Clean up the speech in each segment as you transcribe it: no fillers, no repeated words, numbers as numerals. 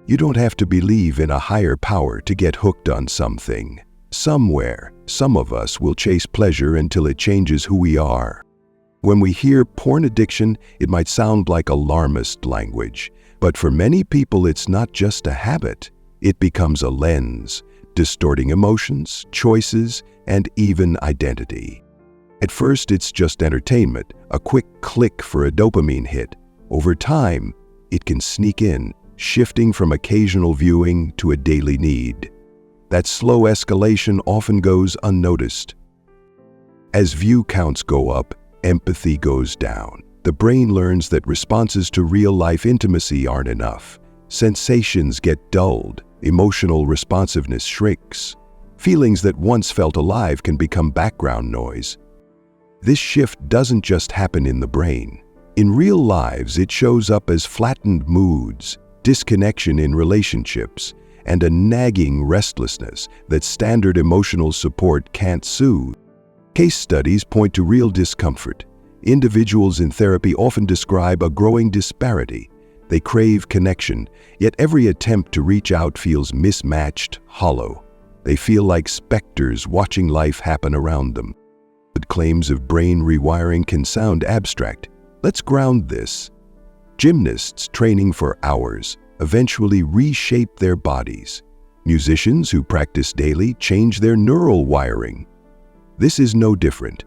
You don't have to believe in a higher power to get hooked on something. Somewhere, some of us will chase pleasure until it changes who we are. When we hear porn addiction, it might sound like alarmist language, but for many people it's not just a habit. It becomes a lens, distorting emotions, choices, and even identity. At first, it's just entertainment, a quick click for a dopamine hit. Over time, it can sneak in, shifting from occasional viewing to a daily need. That slow escalation often goes unnoticed. As view counts go up, empathy goes down. The brain learns that responses to real-life intimacy aren't enough. Sensations get dulled, emotional responsiveness shrinks. Feelings that once felt alive can become background noise. This shift doesn't just happen in the brain. In real lives, it shows up as flattened moods, disconnection in relationships, and a nagging restlessness that standard emotional support can't soothe. Case studies point to real discomfort. Individuals in therapy often describe a growing disparity. They crave connection, yet every attempt to reach out feels mismatched, hollow. They feel like specters watching life happen around them. But claims of brain rewiring can sound abstract. Let's ground this. Gymnasts training for hours eventually reshape their bodies. Musicians who practice daily change their neural wiring. This is no different.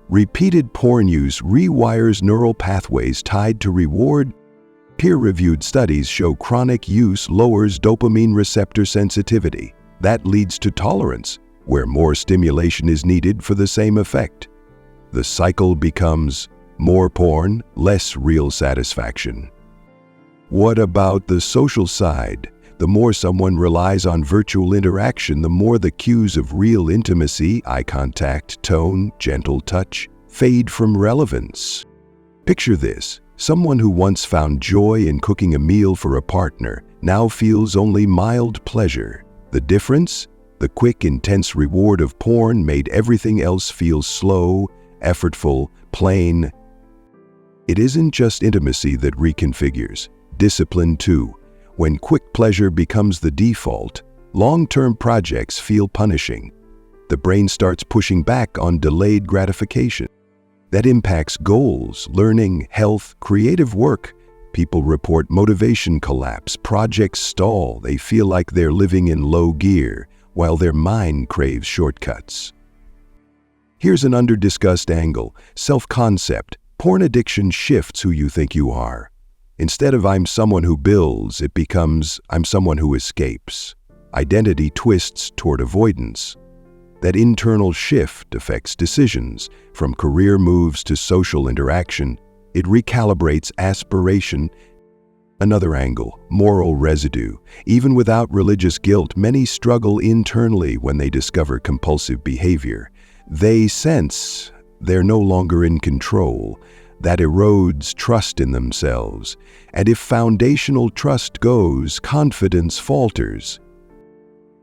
Repeated porn use rewires neural pathways tied to reward. Peer-reviewed studies show chronic use lowers dopamine receptor sensitivity. That leads to tolerance, where more stimulation is needed for the same effect. The cycle becomes more porn, less real satisfaction. What about the social side? The more someone relies on virtual interaction, the more the cues of real intimacy, eye contact, tone, gentle touch, fade from relevance. Picture this. Someone who once found joy in cooking a meal for a partner now feels only mild pleasure. The difference? The quick, intense reward of porn made everything else feel slow, effortful, plain. It isn't just intimacy that reconfigures. Discipline too. When quick pleasure becomes the default, long-term projects feel punishing. The brain starts pushing back on delayed gratification. That impacts goals, learning, health, creative work. People report motivation collapse, projects stall, they feel like they're living in low gear, while their mind craves shortcuts. Here's an under-discussed angle: self-concept. Porn addiction shifts who you think you are. Instead of "I'm someone who builds," it becomes "I'm someone who escapes." Identity twists toward avoidance. That internal shift affects decisions, from career moves to social interaction. It recalibrates aspiration. Another angle, moral residue. Even without religious guilt, many struggle internally when they discover compulsive behavior. They sense they're no longer in control. That erodes trust in themselves. And if foundational trust goes, confidence falters.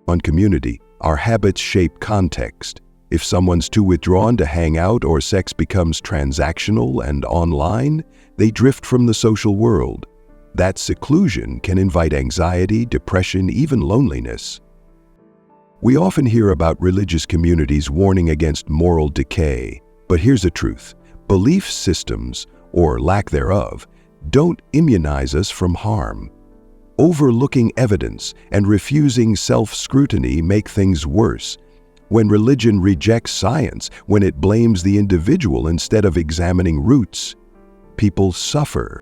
On community, our habits shape context. If someone's too withdrawn to hang out or sex becomes transactional and online, they drift from the social world. That seclusion can invite anxiety, depression, even loneliness. We often hear about religious communities warning against moral decay, but here's the truth. Belief systems, or lack thereof, don't immunize us from harm. Overlooking evidence and refusing self-scrutiny make things worse. When religion rejects science, when it blames the individual instead of examining roots, people suffer.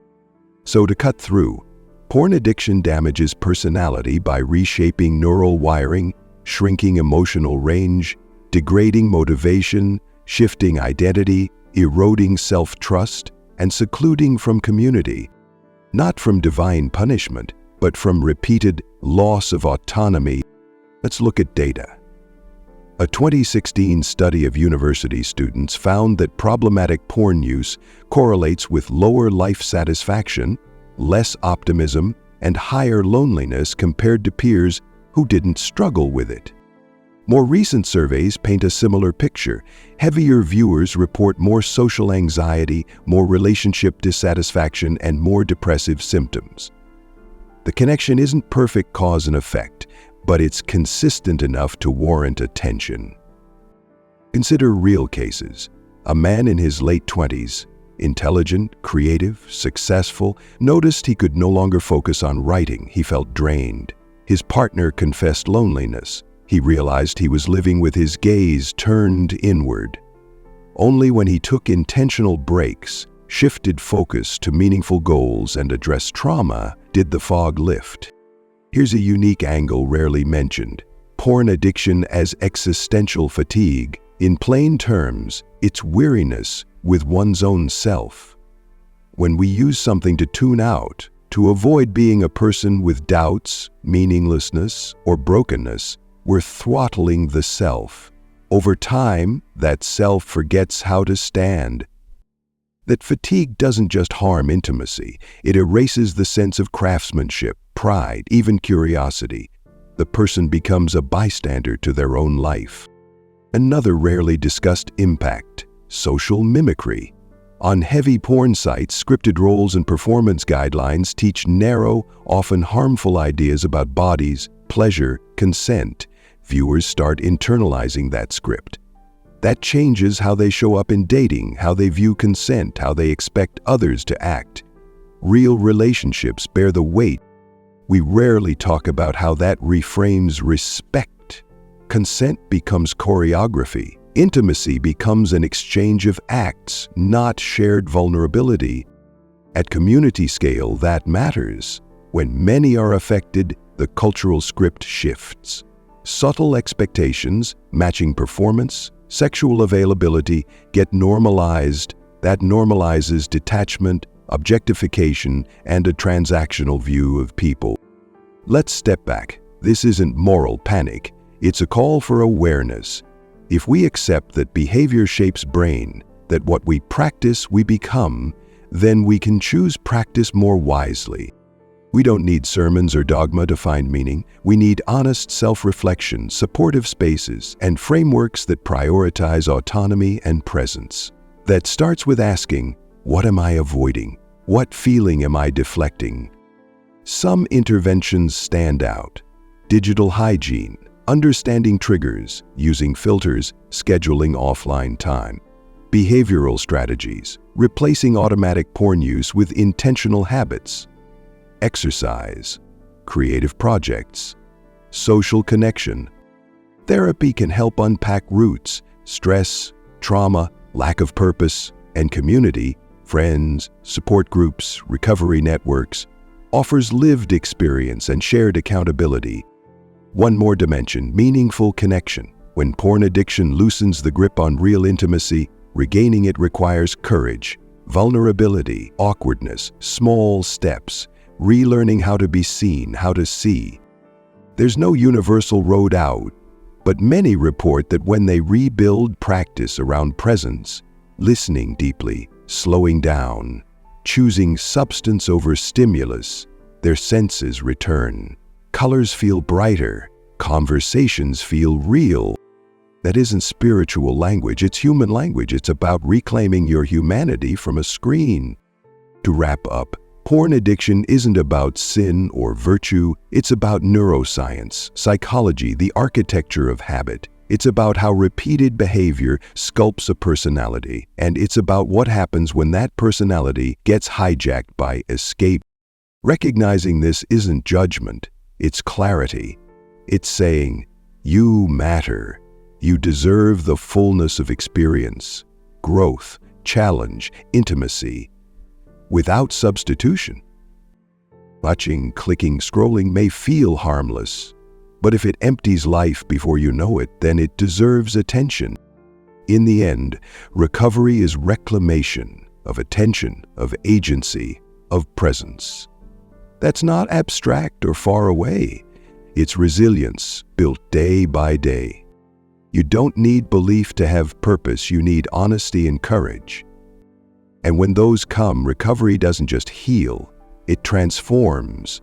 So to cut through, porn addiction damages personality by reshaping neural wiring, shrinking emotional range, degrading motivation, shifting identity, eroding self-trust, and secluding from community. Not from divine punishment, but from repeated loss of autonomy. Let's look at data. A 2016 study of university students found that problematic porn use correlates with lower life satisfaction, less optimism, and higher loneliness compared to peers who didn't struggle with it. More recent surveys paint a similar picture. Heavier viewers report more social anxiety, more relationship dissatisfaction, and more depressive symptoms. The connection isn't perfect cause and effect, but it's consistent enough to warrant attention. Consider real cases. A man in his late 20s, intelligent, creative, successful, noticed he could no longer focus on writing. He felt drained. His partner confessed loneliness. He realized he was living with his gaze turned inward. Only when he took intentional breaks, shifted focus to meaningful goals, and addressed trauma did the fog lift. Here's a unique angle rarely mentioned: porn addiction as existential fatigue. In plain terms, it's weariness with one's own self. When we use something to tune out, to avoid being a person with doubts, meaninglessness, or brokenness, we're throttling the self. Over time, that self forgets how to stand. That fatigue doesn't just harm intimacy, it erases the sense of craftsmanship, pride, even curiosity. The person becomes a bystander to their own life. Another rarely discussed impact: social mimicry. On heavy porn sites, scripted roles and performance guidelines teach narrow, often harmful ideas about bodies, pleasure, consent. Viewers start internalizing that script. That changes how they show up in dating, how they view consent, how they expect others to act. Real relationships bear the weight. We rarely talk about how that reframes respect. Consent becomes choreography. Intimacy becomes an exchange of acts, not shared vulnerability. At community scale, that matters. When many are affected, the cultural script shifts. Subtle expectations, matching performance, sexual availability get normalized. That normalizes detachment, objectification, and a transactional view of people. Let's step back. This isn't moral panic. It's a call for awareness. If we accept that behavior shapes brain, that what we practice we become, then we can choose practice more wisely. We don't need sermons or dogma to find meaning. We need honest self-reflection, supportive spaces, and frameworks that prioritize autonomy and presence. That starts with asking, what am I avoiding? What feeling am I deflecting? Some interventions stand out. Digital hygiene, understanding triggers, using filters, scheduling offline time. Behavioral strategies, replacing automatic porn use with intentional habits. Exercise, creative projects, social connection. Therapy can help unpack roots, stress, trauma, lack of purpose, and community, friends, support groups, recovery networks, offers lived experience and shared accountability. One more dimension: meaningful connection. When porn addiction loosens the grip on real intimacy, regaining it requires courage, vulnerability, awkwardness, small steps, relearning how to be seen, how to see. There's no universal road out, but many report that when they rebuild practice around presence, listening deeply, slowing down, choosing substance over stimulus, their senses return. Colors feel brighter, conversations feel real. That isn't spiritual language, it's human language. It's about reclaiming your humanity from a screen. To wrap up, porn addiction isn't about sin or virtue, it's about neuroscience, psychology, the architecture of habit. It's about how repeated behavior sculpts a personality, and it's about what happens when that personality gets hijacked by escape. Recognizing this isn't judgment, it's clarity. It's saying, you matter. You deserve the fullness of experience, growth, challenge, intimacy, without substitution. Watching, clicking, scrolling may feel harmless, but if it empties life before you know it, then it deserves attention. In the end, recovery is reclamation of attention, of agency, of presence. That's not abstract or far away. It's resilience built day by day. You don't need belief to have purpose, you need honesty and courage. And when those come, recovery doesn't just heal, it transforms.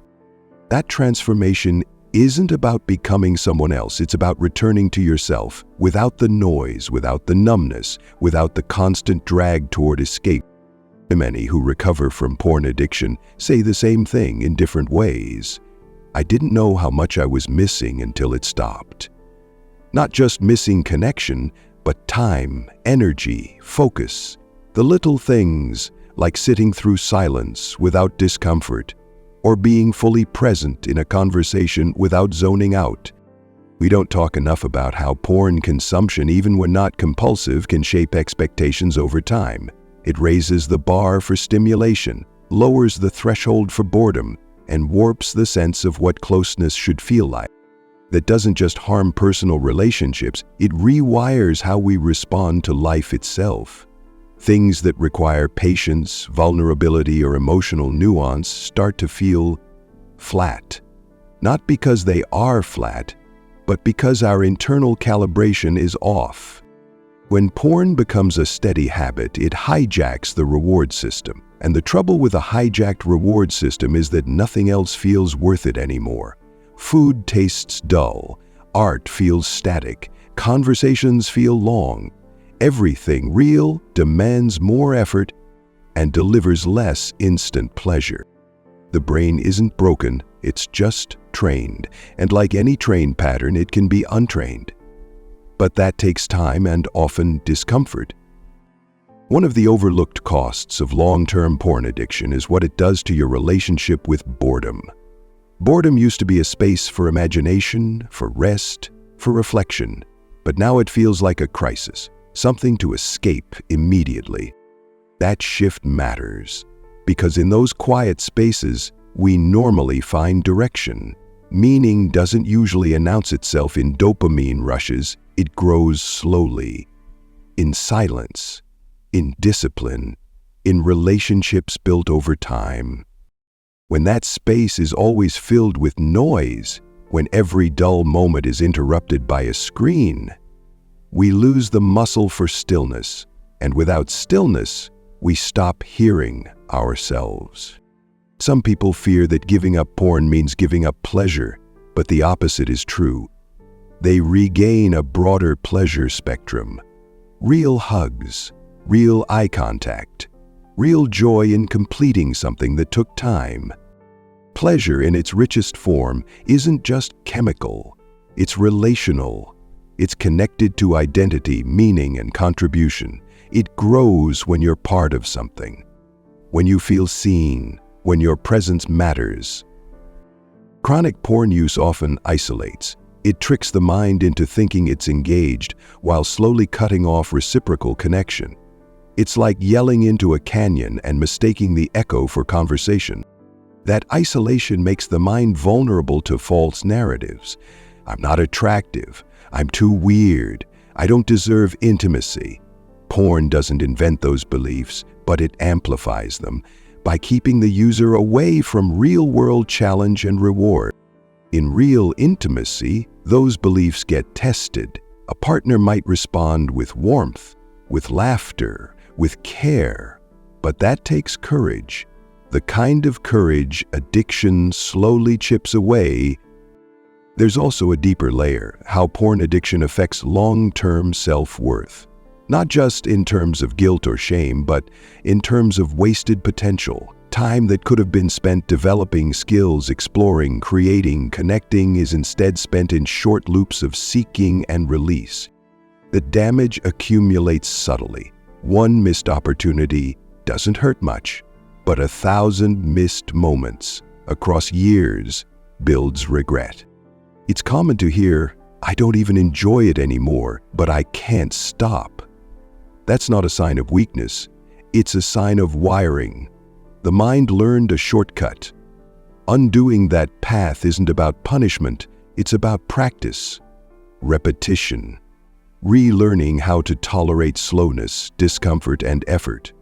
That transformation isn't about becoming someone else, it's about returning to yourself, without the noise, without the numbness, without the constant drag toward escape. Many who recover from porn addiction say the same thing in different ways. I didn't know how much I was missing until it stopped. Not just missing connection, but time, energy, focus. The little things like sitting through silence without discomfort, or being fully present in a conversation without zoning out. We don't talk enough about how porn consumption, even when not compulsive, can shape expectations over time. It raises the bar for stimulation, lowers the threshold for boredom, and warps the sense of what closeness should feel like. That doesn't just harm personal relationships, it rewires how we respond to life itself. Things that require patience, vulnerability, or emotional nuance start to feel flat. Not because they are flat, but because our internal calibration is off. When porn becomes a steady habit, it hijacks the reward system. And the trouble with a hijacked reward system is that nothing else feels worth it anymore. Food tastes dull, art feels static, conversations feel long. Everything real demands more effort and delivers less instant pleasure. The brain isn't broken, it's just trained, and like any trained pattern, it can be untrained. But that takes time and often discomfort. One of the overlooked costs of long-term porn addiction is what it does to your relationship with boredom. Boredom used to be a space for imagination, for rest, for reflection, but now it feels like a crisis, something to escape immediately. That shift matters, because in those quiet spaces, we normally find direction. Meaning doesn't usually announce itself in dopamine rushes, it grows slowly, in silence, in discipline, in relationships built over time. When that space is always filled with noise, when every dull moment is interrupted by a screen, we lose the muscle for stillness, and without stillness, we stop hearing ourselves. Some people fear that giving up porn means giving up pleasure, but the opposite is true. They regain a broader pleasure spectrum. Real hugs, real eye contact, real joy in completing something that took time. Pleasure in its richest form isn't just chemical, it's relational. It's connected to identity, meaning, and contribution. It grows when you're part of something, when you feel seen, when your presence matters. Chronic porn use often isolates. It tricks the mind into thinking it's engaged while slowly cutting off reciprocal connection. It's like yelling into a canyon and mistaking the echo for conversation. That isolation makes the mind vulnerable to false narratives. I'm not attractive. I'm too weird. I don't deserve intimacy. Porn doesn't invent those beliefs, but it amplifies them by keeping the user away from real-world challenge and reward. In real intimacy, those beliefs get tested. A partner might respond with warmth, with laughter, with care, but that takes courage. The kind of courage addiction slowly chips away. There's also a deeper layer, how porn addiction affects long-term self-worth. Not just in terms of guilt or shame, but in terms of wasted potential. Time that could have been spent developing skills, exploring, creating, connecting is instead spent in short loops of seeking and release. The damage accumulates subtly. One missed opportunity doesn't hurt much, but 1,000 missed moments across years builds regret. It's common to hear, "I don't even enjoy it anymore, but I can't stop." That's not a sign of weakness, it's a sign of wiring. The mind learned a shortcut. Undoing that path isn't about punishment, it's about practice, repetition, relearning how to tolerate slowness, discomfort, and effort.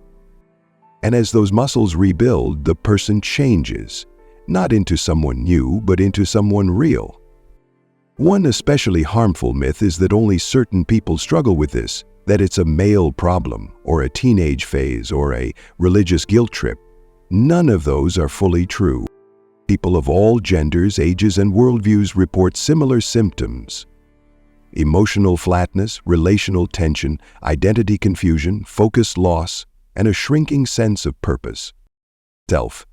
And as those muscles rebuild, the person changes, not into someone new, but into someone real. One especially harmful myth is that only certain people struggle with this, that it's a male problem, or a teenage phase, or a religious guilt trip. None of those are fully true. People of all genders, ages, and worldviews report similar symptoms. Emotional flatness, relational tension, identity confusion, focus loss, and a shrinking sense of purpose. Self.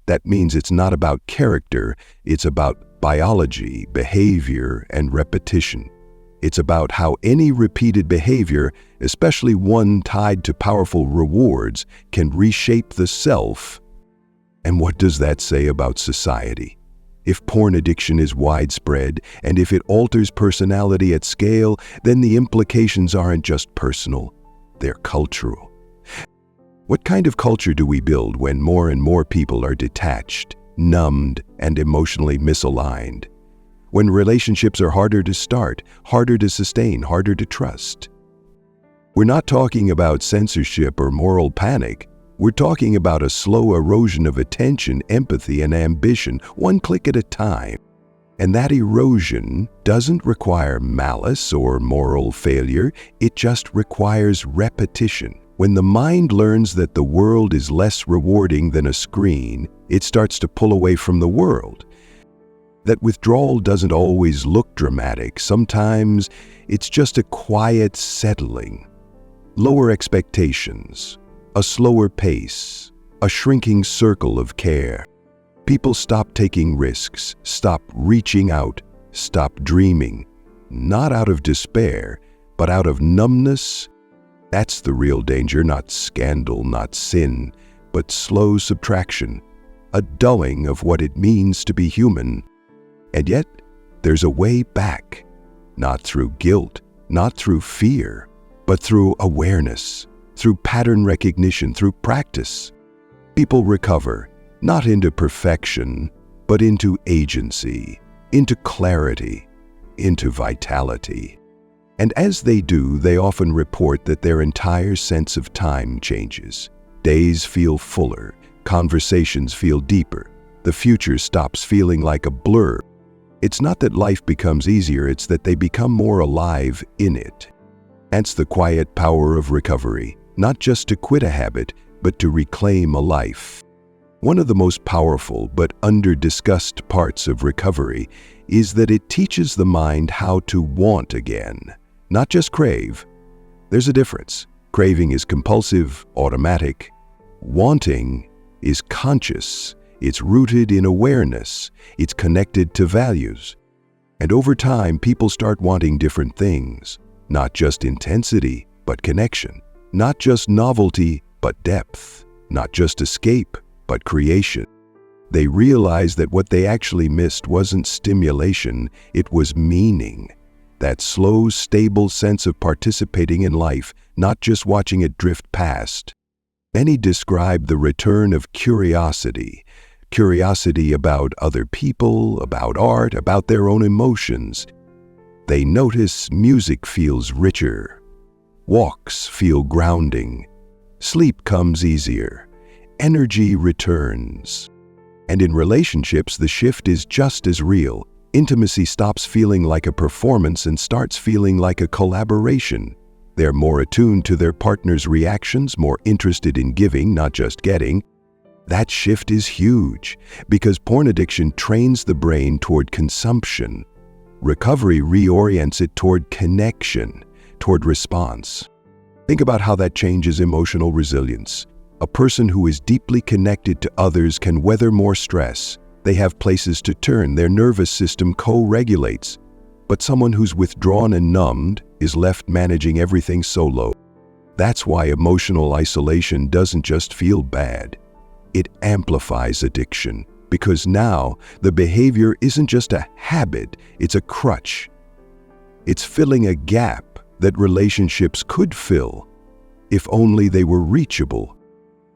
That means it's not about character, it's about biology, behavior, and repetition. It's about how any repeated behavior, especially one tied to powerful rewards, can reshape the self. And what does that say about society? If porn addiction is widespread, and if it alters personality at scale, then the implications aren't just personal, they're cultural. What kind of culture do we build when more and more people are detached, numbed, and emotionally misaligned? When relationships are harder to start, harder to sustain, harder to trust? We're not talking about censorship or moral panic. We're talking about a slow erosion of attention, empathy, and ambition, one click at a time. And that erosion doesn't require malice or moral failure, it just requires repetition. When the mind learns that the world is less rewarding than a screen, it starts to pull away from the world. That withdrawal doesn't always look dramatic. Sometimes it's just a quiet settling. Lower expectations, a slower pace, a shrinking circle of care. People stop taking risks, stop reaching out, stop dreaming. Not out of despair, but out of numbness. That's the real danger, not scandal, not sin, but slow subtraction, a dulling of what it means to be human. And yet, there's a way back, not through guilt, not through fear, but through awareness, through pattern recognition, through practice. People recover, not into perfection, but into agency, into clarity, into vitality. And as they do, they often report that their entire sense of time changes. Days feel fuller, conversations feel deeper, the future stops feeling like a blur. It's not that life becomes easier, it's that they become more alive in it. That's the quiet power of recovery, not just to quit a habit, but to reclaim a life. One of the most powerful but under-discussed parts of recovery is that it teaches the mind how to want again, not just crave. There's a difference. Craving is compulsive, automatic. Wanting is conscious. It's rooted in awareness. It's connected to values. And over time, people start wanting different things. Not just intensity, but connection. Not just novelty, but depth. Not just escape, but creation. They realize that what they actually missed wasn't stimulation, it was meaning. That slow, stable sense of participating in life, not just watching it drift past. Many describe the return of curiosity. Curiosity about other people, about art, about their own emotions. They notice music feels richer. Walks feel grounding. Sleep comes easier. Energy returns. And in relationships, the shift is just as real. Intimacy stops feeling like a performance and starts feeling like a collaboration. They're more attuned to their partner's reactions, more interested in giving, not just getting. That shift is huge because porn addiction trains the brain toward consumption. Recovery reorients it toward connection, toward response. Think about how that changes emotional resilience. A person who is deeply connected to others can weather more stress. They have places to turn, their nervous system co-regulates. But someone who's withdrawn and numbed is left managing everything solo. That's why emotional isolation doesn't just feel bad. It amplifies addiction, because now the behavior isn't just a habit, it's a crutch. It's filling a gap that relationships could fill, if only they were reachable.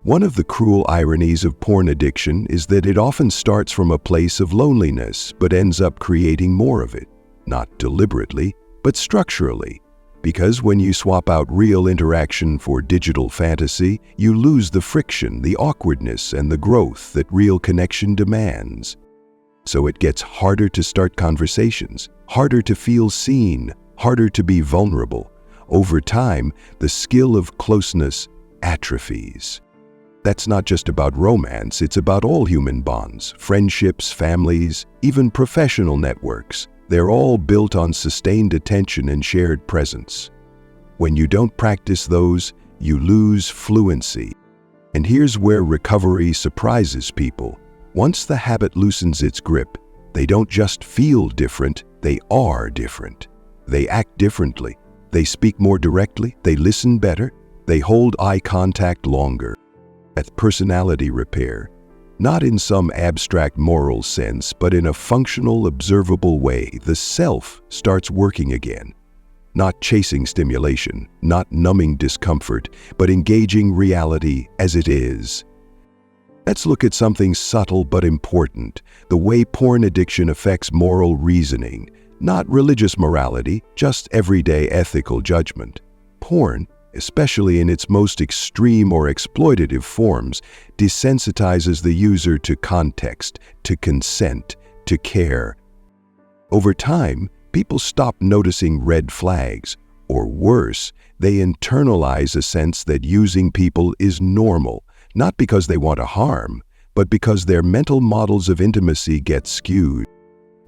One of the cruel ironies of porn addiction is that it often starts from a place of loneliness, but ends up creating more of it. Not deliberately, but structurally. Because when you swap out real interaction for digital fantasy, you lose the friction, the awkwardness, and the growth that real connection demands. So it gets harder to start conversations, harder to feel seen, harder to be vulnerable. Over time, the skill of closeness atrophies. That's not just about romance, it's about all human bonds, friendships, families, even professional networks. They're all built on sustained attention and shared presence. When you don't practice those, you lose fluency. And here's where recovery surprises people. Once the habit loosens its grip, they don't just feel different, they are different. They act differently. They speak more directly, they listen better, they hold eye contact longer. That's personality repair, not in some abstract moral sense, but in a functional, observable way. The self starts working again, not chasing stimulation, not numbing discomfort, but engaging reality as it is. Let's look at something subtle but important, the way porn addiction affects moral reasoning. Not religious morality, just everyday ethical judgment. Porn, especially in its most extreme or exploitative forms, desensitizes the user to context, to consent, to care. Over time, people stop noticing red flags, or worse, they internalize a sense that using people is normal, not because they want to harm, but because their mental models of intimacy get skewed.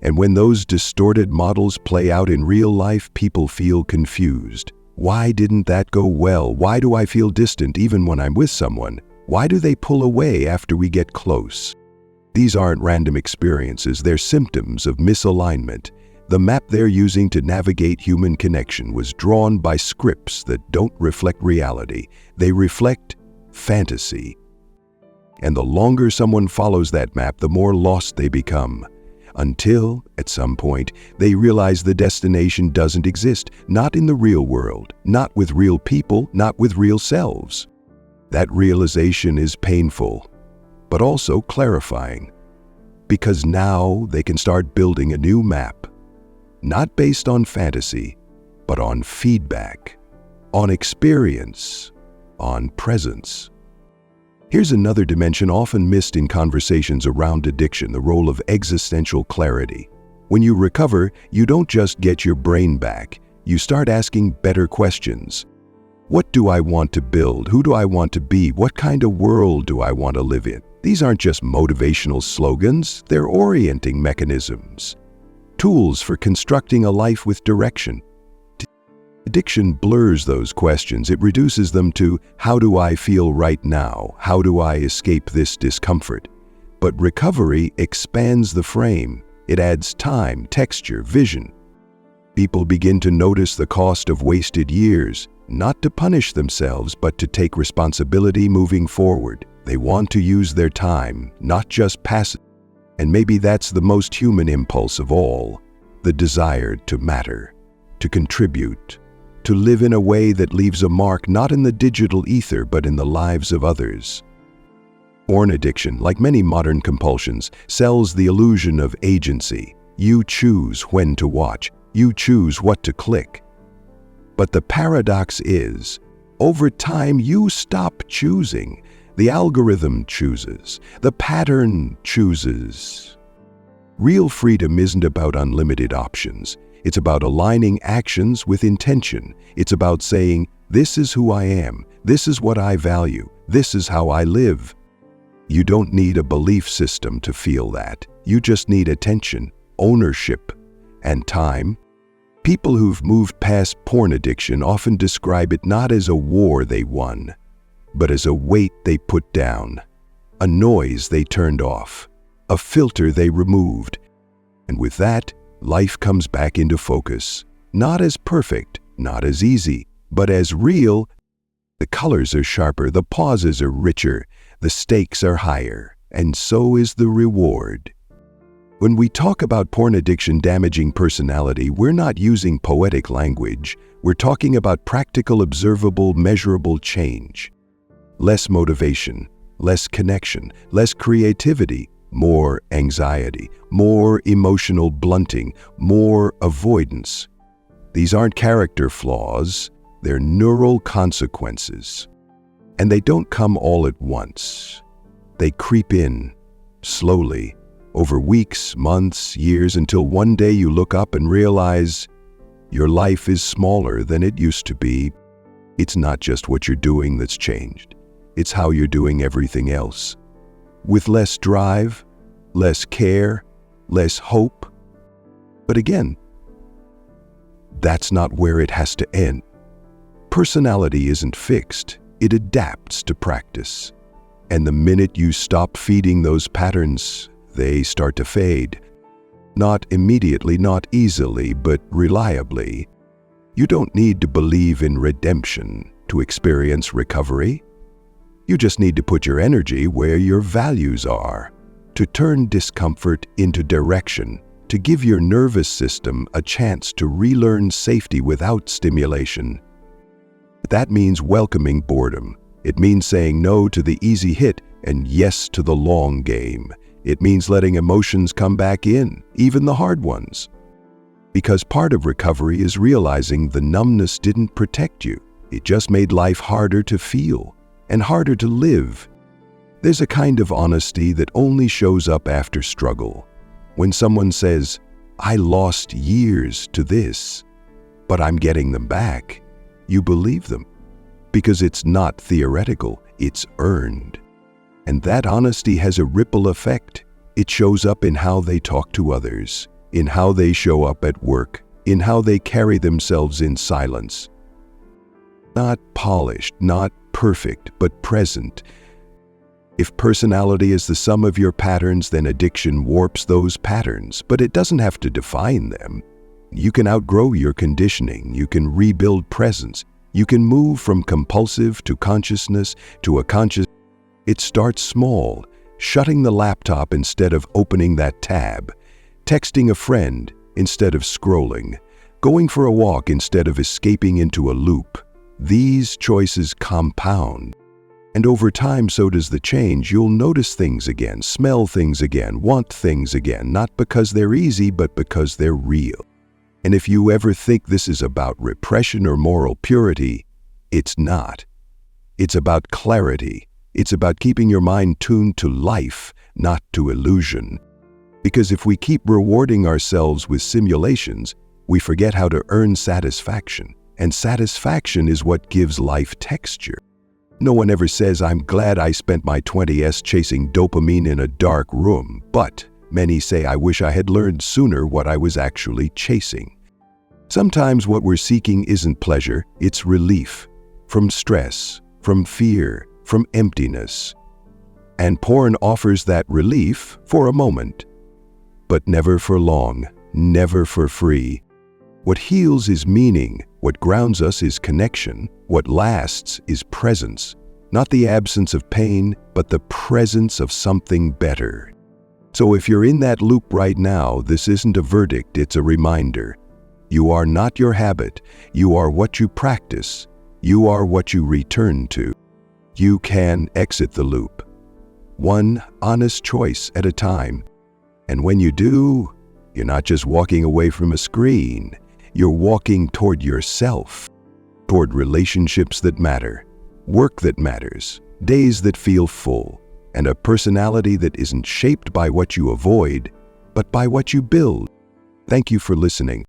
And when those distorted models play out in real life, people feel confused. Why didn't that go well? Why do I feel distant even when I'm with someone? Why do they pull away after we get close? These aren't random experiences, they're symptoms of misalignment. The map they're using to navigate human connection was drawn by scripts that don't reflect reality. They reflect fantasy. And the longer someone follows that map, the more lost they become. Until, at some point, they realize the destination doesn't exist, not in the real world, not with real people, not with real selves. That realization is painful, but also clarifying, because now they can start building a new map, not based on fantasy, but on feedback, on experience, on presence. Here's another dimension often missed in conversations around addiction, the role of existential clarity. When you recover, you don't just get your brain back, you start asking better questions. What do I want to build? Who do I want to be? What kind of world do I want to live in? These aren't just motivational slogans, they're orienting mechanisms, tools for constructing a life with direction. Addiction blurs those questions. It reduces them to, how do I feel right now? How do I escape this discomfort? But recovery expands the frame. It adds time, texture, vision. People begin to notice the cost of wasted years, not to punish themselves, but to take responsibility moving forward. They want to use their time, not just pass it. And maybe that's the most human impulse of all, the desire to matter, to contribute, to live in a way that leaves a mark not in the digital ether but in the lives of others. Porn addiction, like many modern compulsions, sells the illusion of agency. You choose when to watch, you choose what to click. But the paradox is, over time you stop choosing. The algorithm chooses, the pattern chooses. Real freedom isn't about unlimited options. It's about aligning actions with intention. It's about saying, this is who I am, this is what I value, this is how I live. You don't need a belief system to feel that. You just need attention, ownership, and time. People who've moved past porn addiction often describe it not as a war they won, but as a weight they put down, a noise they turned off, a filter they removed. And with that, life comes back into focus, not as perfect, not as easy, but as real. The colors are sharper, the pauses are richer, the stakes are higher, and so is the reward. When we talk about porn addiction damaging personality, we're not using poetic language. We're talking about practical, observable, measurable change. Less motivation, less connection, less creativity, more anxiety, more emotional blunting, more avoidance. These aren't character flaws, they're neural consequences. And they don't come all at once. They creep in, slowly, over weeks, months, years, until one day you look up and realize your life is smaller than it used to be. It's not just what you're doing that's changed. It's how you're doing everything else. With less drive, less care, less hope. But again, that's not where it has to end. Personality isn't fixed, It adapts to practice. And the minute you stop feeding those patterns, they start to fade. Not immediately, not easily, but reliably. You don't need to believe in redemption to experience recovery. You just need to put your energy where your values are, to turn discomfort into direction, to give your nervous system a chance to relearn safety without stimulation. That means welcoming boredom. It means saying no to the easy hit and yes to the long game. It means letting emotions come back in, even the hard ones. Because part of recovery is realizing the numbness didn't protect you. It just made life harder to feel and harder to live. There's a kind of honesty that only shows up after struggle. When someone says, "I lost years to this, but I'm getting them back," you believe them. Because it's not theoretical, it's earned. And that honesty has a ripple effect. It shows up in how they talk to others, in how they show up at work, in how they carry themselves in silence. Not polished, not perfect, but present. If personality is the sum of your patterns, then addiction warps those patterns, but it doesn't have to define them. You can outgrow your conditioning, you can rebuild presence, you can move from compulsive to consciousness to a conscious. It starts small, shutting the laptop instead of opening that tab, texting a friend instead of scrolling, going for a walk instead of escaping into a loop. These choices compound. And over time, so does the change. You'll notice things again, smell things again, want things again, not because they're easy, but because they're real. And if you ever think this is about repression or moral purity, it's not. It's about clarity. It's about keeping your mind tuned to life, not to illusion. Because if we keep rewarding ourselves with simulations, we forget how to earn satisfaction. And satisfaction is what gives life texture. No one ever says, "I'm glad I spent my 20s chasing dopamine in a dark room," but many say, "I wish I had learned sooner what I was actually chasing." Sometimes what we're seeking isn't pleasure, it's relief. From stress, from fear, from emptiness. And porn offers that relief for a moment. But never for long, never for free. What heals is meaning, what grounds us is connection, what lasts is presence. Not the absence of pain, but the presence of something better. So if you're in that loop right now, this isn't a verdict, it's a reminder. You are not your habit, you are what you practice, you are what you return to. You can exit the loop, one honest choice at a time. And when you do, you're not just walking away from a screen, you're walking toward yourself, toward relationships that matter, work that matters, days that feel full, and a personality that isn't shaped by what you avoid, but by what you build. Thank you for listening.